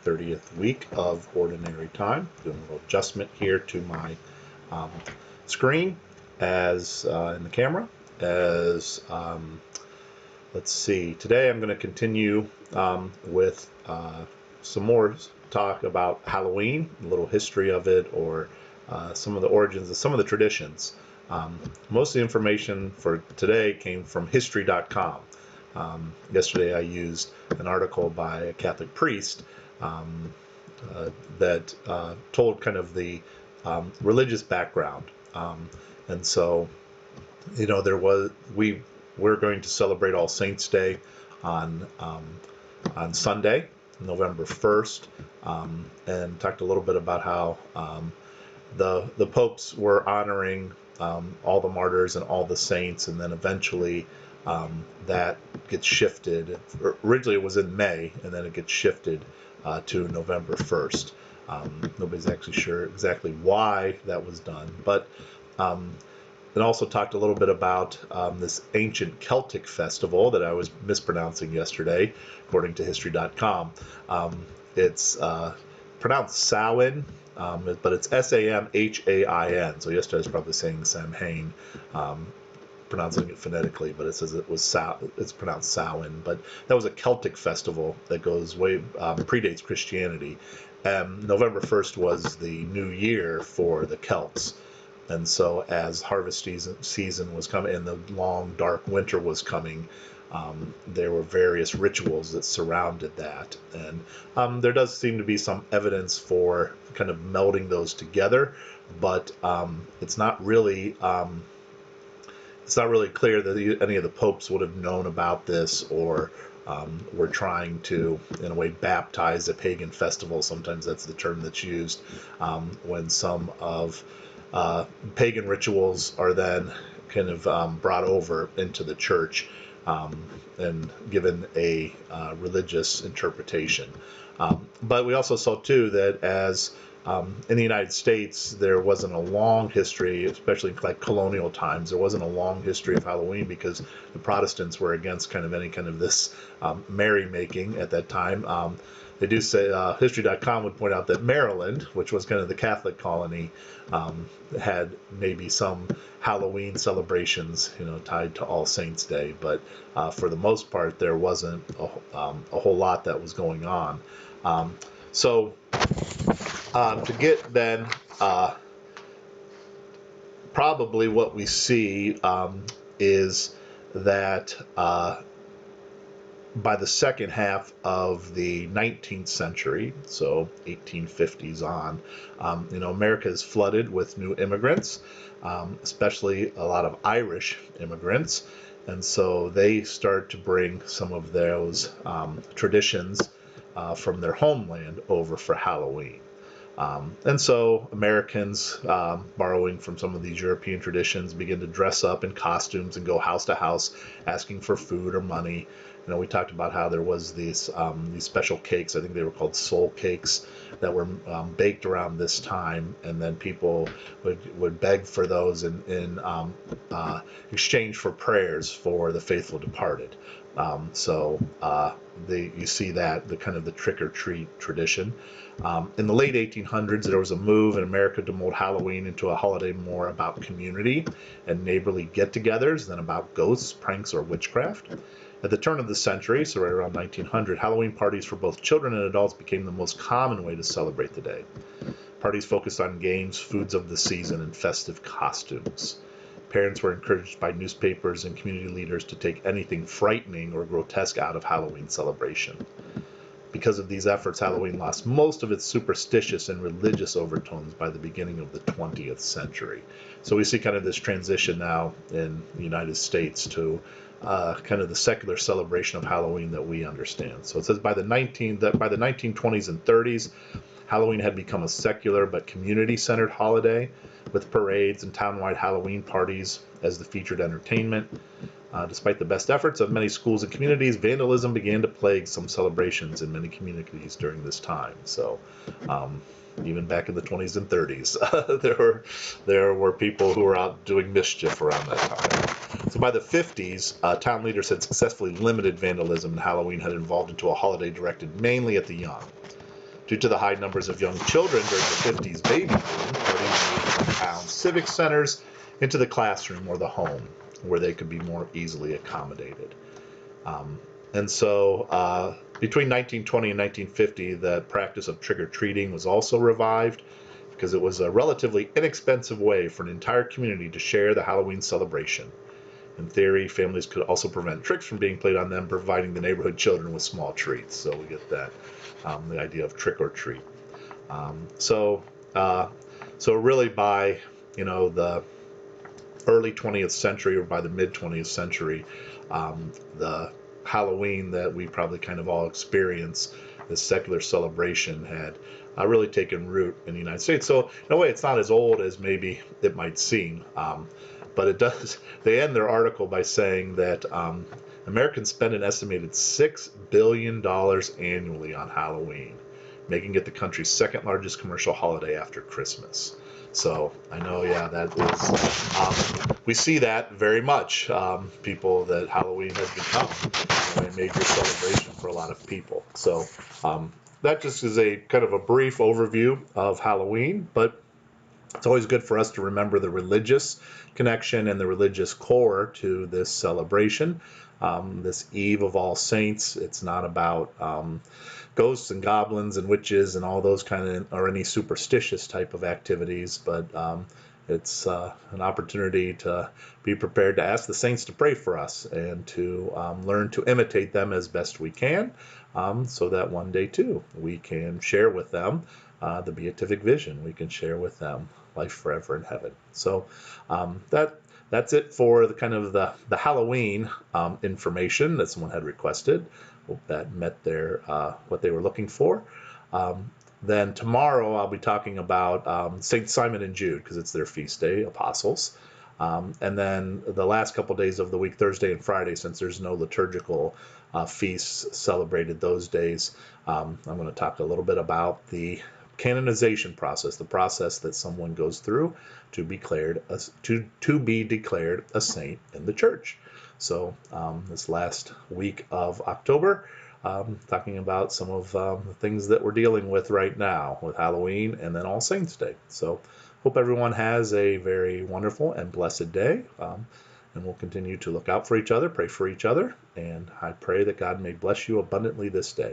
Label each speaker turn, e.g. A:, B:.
A: 30th week of Ordinary Time. Doing a little adjustment here to my um, screen as in the camera. As let's see, today I'm going to continue with some more talk about Halloween, a little history of it, or some of the origins of some of the traditions. Most of the information for today came from history.com. Yesterday I used an article by a Catholic priest that told kind of the religious background. And so, we're going to celebrate All Saints Day on Sunday, November 1st, and talked a little bit about how the popes were honoring all the martyrs and all the saints, and then eventually that gets shifted. Originally it was in May, and then it gets shifted to November 1st. Nobody's actually sure exactly why that was done, but and also talked a little bit about this ancient Celtic festival that I was mispronouncing yesterday, according to history.com. It's pronounced Samhain, but it's Samhain. So yesterday I was probably saying Samhain, pronouncing it phonetically, but it says it's pronounced Samhain. But that was a Celtic festival that goes way predates Christianity. November 1st was the new year for the Celts. And so as harvest season was coming and the long, dark winter was coming, there were various rituals that surrounded that. And there does seem to be some evidence for kind of melding those together, but it's not really clear that any of the popes would have known about this or were trying to, in a way, baptize a pagan festival. Sometimes that's the term that's used when some of pagan rituals are then kind of brought over into the church and given a religious interpretation. But we also saw, too, that as in the United States, there wasn't a long history, especially like colonial times, there wasn't a long history of Halloween because the Protestants were against kind of any kind of this merrymaking at that time. They do say, history.com would point out that Maryland, which was kind of the Catholic colony, had maybe some Halloween celebrations, tied to All Saints Day. But for the most part, there wasn't a whole lot that was going on. So to get then probably what we see is that by the second half of the 19th century, so 1850s on, America is flooded with new immigrants, especially a lot of Irish immigrants. And so they start to bring some of those traditions from their homeland over for Halloween. And so Americans, borrowing from some of these European traditions, begin to dress up in costumes and go house to house asking for food or money. We talked about how there was these special cakes, I think they were called soul cakes, that were baked around this time, and then people would beg for those in exchange for prayers for the faithful departed. You see that, the kind of the trick-or-treat tradition. In the late 1800s, there was a move in America to mold Halloween into a holiday more about community and neighborly get-togethers than about ghosts, pranks, or witchcraft. At the turn of the century, so right around 1900, Halloween parties for both children and adults became the most common way to celebrate the day. Parties focused on games, foods of the season, and festive costumes. Parents were encouraged by newspapers and community leaders to take anything frightening or grotesque out of Halloween celebration. Because of these efforts, Halloween lost most of its superstitious and religious overtones by the beginning of the 20th century. So we see kind of this transition now in the United States to kind of the secular celebration of Halloween that we understand. So it says by the 1920s and 30s, Halloween had become a secular but community-centered holiday, with parades and town-wide Halloween parties as the featured entertainment. Despite the best efforts of many schools and communities, vandalism began to plague some celebrations in many communities during this time. So even back in the 20s and 30s, there were people who were out doing mischief around that time. So by the 50s, town leaders had successfully limited vandalism, and Halloween had evolved into a holiday directed mainly at the young. Due to the high numbers of young children during the 50s baby boom, parties moved from town civic centers into the classroom or the home, where they could be more easily accommodated. And so between 1920 and 1950, the practice of trick-or-treating was also revived because it was a relatively inexpensive way for an entire community to share the Halloween celebration. In theory, families could also prevent tricks from being played on them, providing the neighborhood children with small treats. So we get that, the idea of trick-or-treat. So really by, the early 20th century or by the mid 20th century, the Halloween that we probably kind of all experience, this secular celebration, had really taken root in the United States. So in a way, it's not as old as maybe it might seem, but it does. They end their article by saying that Americans spend an estimated $6 billion annually on Halloween, making it the country's second largest commercial holiday after Christmas. So I know, yeah, that is, we see that very much. People, that Halloween has become a major celebration for a lot of people. So that just is a kind of a brief overview of Halloween, but it's always good for us to remember the religious connection and the religious core to this celebration. This Eve of All Saints, it's not about ghosts and goblins and witches and all those kind of, or any superstitious type of activities, but it's an opportunity to be prepared to ask the saints to pray for us and to learn to imitate them as best we can, so that one day too we can share with them the beatific vision. We can share with them life forever in heaven. So that's it for the kind of the Halloween information that someone had requested. Hope that met their what they were looking for. Then tomorrow I'll be talking about St. Simon and Jude, because it's their feast day, apostles. And then the last couple days of the week, Thursday and Friday, since there's no liturgical feasts celebrated those days, I'm going to talk a little bit about the canonization process, the process that someone goes through to be declared a saint in the church. So this last week of October, talking about some of the things that we're dealing with right now with Halloween and then All Saints Day. So hope everyone has a very wonderful and blessed day. And we'll continue to look out for each other, pray for each other, and I pray that God may bless you abundantly this day.